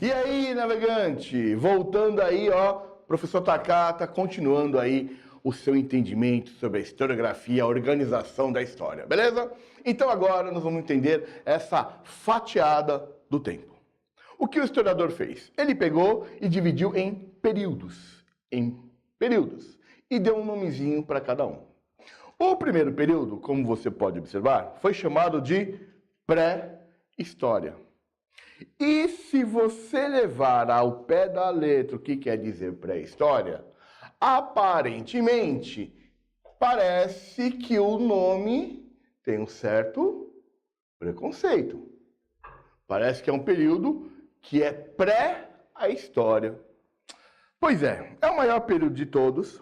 E aí, navegante? Voltando aí, ó, professor Takata, continuando aí o seu entendimento sobre a historiografia, a organização da história, beleza? Então agora nós vamos entender essa fatiada do tempo. O que o historiador fez? Ele pegou e dividiu em períodos, e deu um nomezinho para cada um. O primeiro período, como você pode observar, foi chamado de pré-história. E se você levar ao pé da letra o que quer dizer pré-história, aparentemente parece que o nome tem um certo preconceito. Parece que é um período que é pré a história. Pois é o maior período de todos.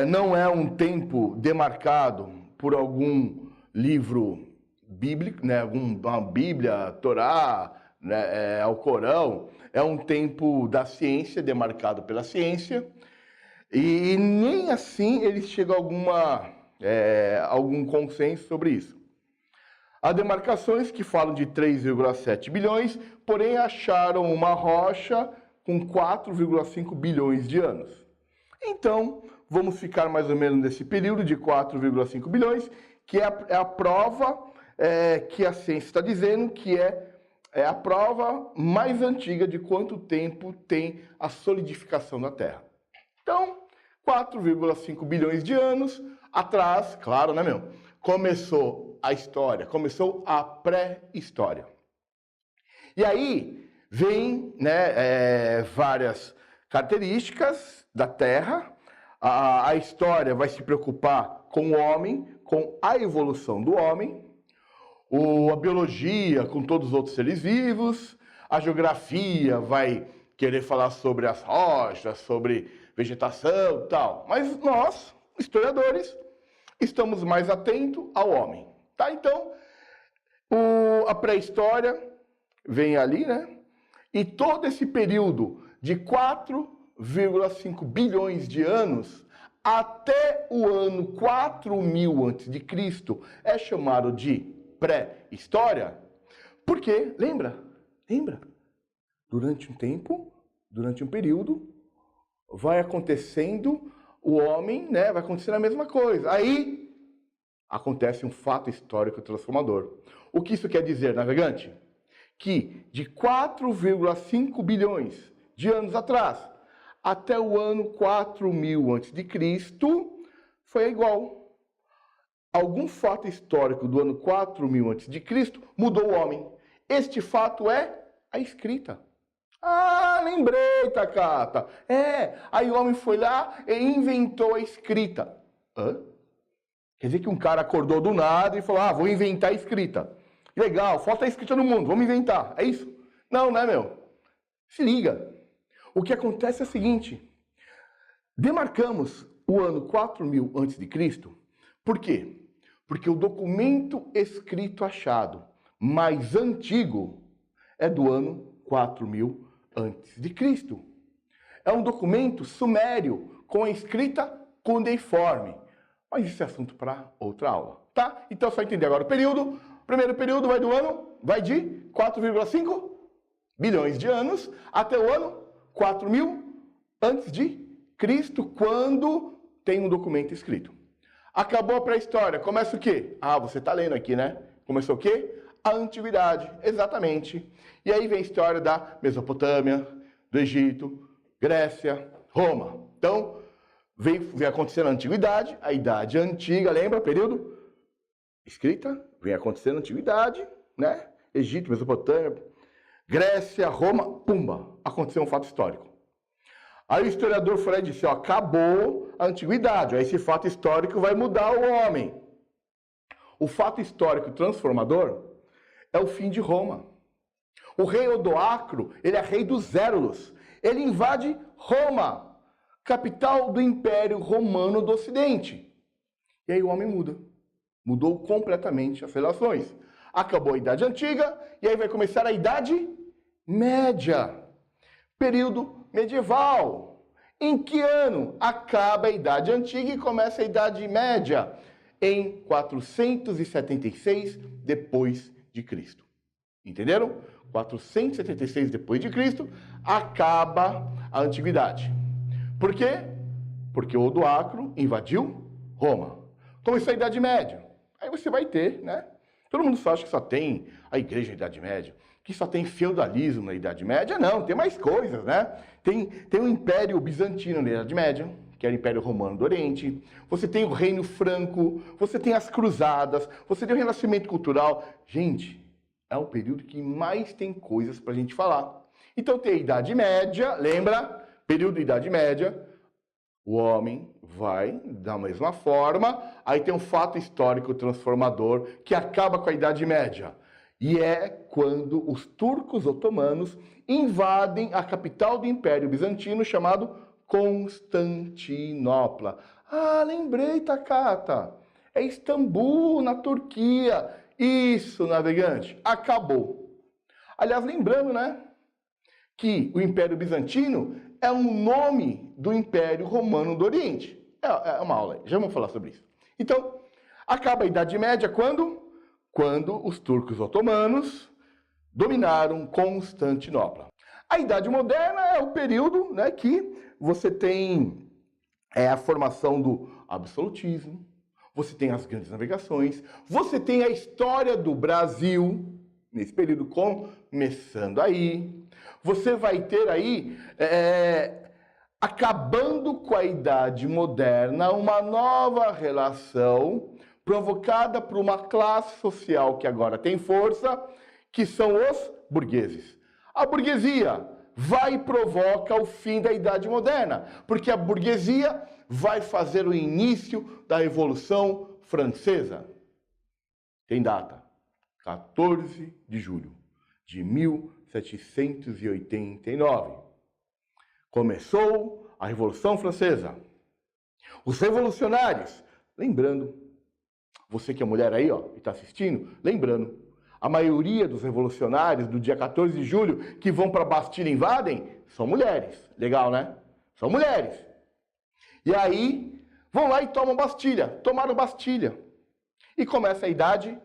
Não é um tempo demarcado por algum livro bíblico, né, a Bíblia, a Torá, né, Alcorão. É um tempo da ciência, demarcado pela ciência, e nem assim ele chega a algum consenso sobre isso. Há demarcações que falam de 3,7 bilhões, porém acharam uma rocha com 4,5 bilhões de anos. Então, vamos ficar mais ou menos nesse período de 4,5 bilhões, que é a prova que a ciência está dizendo que é a prova mais antiga de quanto tempo tem a solidificação da Terra. Então, 4,5 bilhões de anos atrás, claro, né, meu? Começou a história, começou a pré-história. E aí vem, né, várias características da Terra. A história vai se preocupar com o homem, com a evolução do homem. A biologia com todos os outros seres vivos, a geografia vai querer falar sobre as rochas, sobre vegetação e tal. Mas nós, historiadores, estamos mais atentos ao homem. Tá? Então, a pré-história vem ali, né? E todo esse período de 4,5 bilhões de anos até o ano 4000 a.C. é chamado de pré-história, porque, lembra, durante um tempo, durante um período, vai acontecendo o homem, né, vai acontecendo a mesma coisa. Aí, acontece um fato histórico transformador. O que isso quer dizer, navegante? Que de 4,5 bilhões de anos atrás, até o ano 4000 a.C., foi igual. Algum fato histórico do ano 4000 a.C. mudou o homem. Este fato é a escrita. Ah, lembrei, Takata. Aí o homem foi lá e inventou a escrita. Hã? Quer dizer que um cara acordou do nada e falou, vou inventar a escrita. Legal, falta a escrita no mundo, vamos inventar. É isso? Não, né, meu? Se liga. O que acontece é o seguinte. Demarcamos o ano 4000 a.C. Por quê? Porque o documento escrito achado mais antigo é do ano 4000 a.C. É um documento sumério com a escrita cuneiforme. Mas isso é assunto para outra aula, tá? Então só entender agora o período. O primeiro período vai de 4,5 bilhões de anos até o ano 4000 a.C., quando tem um documento escrito. Acabou a pré-história, começa o quê? Você está lendo aqui, né? Começou o quê? A antiguidade, exatamente. E aí vem a história da Mesopotâmia, do Egito, Grécia, Roma. Então, vem acontecendo a antiguidade, a idade antiga, lembra? Período? Escrita, vem acontecendo a antiguidade, né? Egito, Mesopotâmia, Grécia, Roma, pumba, aconteceu um fato histórico. Aí o historiador foi lá e disse, acabou a antiguidade, esse fato histórico vai mudar o homem. O fato histórico transformador é o fim de Roma. O rei Odoacro, ele é rei dos Érulos. Ele invade Roma, capital do Império Romano do Ocidente. E aí o homem muda. Mudou completamente as relações. Acabou a Idade Antiga e aí vai começar a Idade Média. Período medieval. Em que ano acaba a Idade Antiga e começa a Idade Média? Em 476 depois de Cristo. Entenderam? 476 depois de Cristo, acaba a antiguidade. Por quê? Porque Odoacro invadiu Roma. Começou a Idade Média. Aí você vai ter, né? Todo mundo acha que só tem a igreja na Idade Média, que só tem feudalismo na Idade Média. Não, tem mais coisas, né? Tem o Império Bizantino na Idade Média, que era o Império Romano do Oriente. Você tem o Reino Franco, você tem as Cruzadas, você tem o Renascimento Cultural. Gente, é um período que mais tem coisas para a gente falar. Então tem a Idade Média, lembra? Período da Idade Média. O homem vai da mesma forma, aí tem um fato histórico transformador que acaba com a Idade Média. E é quando os turcos otomanos invadem a capital do Império Bizantino, chamado Constantinopla. Ah, lembrei, Takata. É Istambul, na Turquia. Isso, navegante, acabou. Aliás, lembrando, né, que o Império Bizantino é um nome do Império Romano do Oriente. É uma aula, já vamos falar sobre isso. Então, acaba a Idade Média quando? Quando os turcos otomanos dominaram Constantinopla. A Idade Moderna é o período, né, que você tem a formação do absolutismo, você tem as grandes navegações, você tem a história do Brasil, nesse período começando aí. Você vai ter aí, acabando com a Idade Moderna, uma nova relação provocada por uma classe social que agora tem força, que são os burgueses. A burguesia vai e provoca o fim da Idade Moderna, porque a burguesia vai fazer o início da Revolução Francesa. Tem data, 14 de julho de 1789. Começou a Revolução Francesa. Os revolucionários, lembrando, você que é mulher aí, ó, e está assistindo, lembrando, a maioria dos revolucionários do dia 14 de julho que vão para a Bastilha e invadem são mulheres. Legal, né? São mulheres. E aí, vão lá e tomam Bastilha. Tomaram Bastilha. E começa a Idade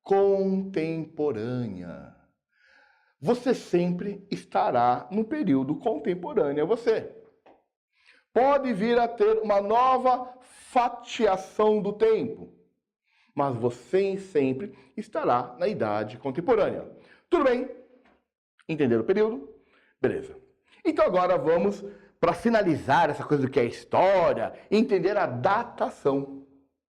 Contemporânea. Você sempre estará no período contemporâneo a você. Pode vir a ter uma nova fatiação do tempo, mas você sempre estará na Idade Contemporânea. Tudo bem? Entenderam o período? Beleza. Então agora vamos, para finalizar essa coisa do que é história, entender a datação.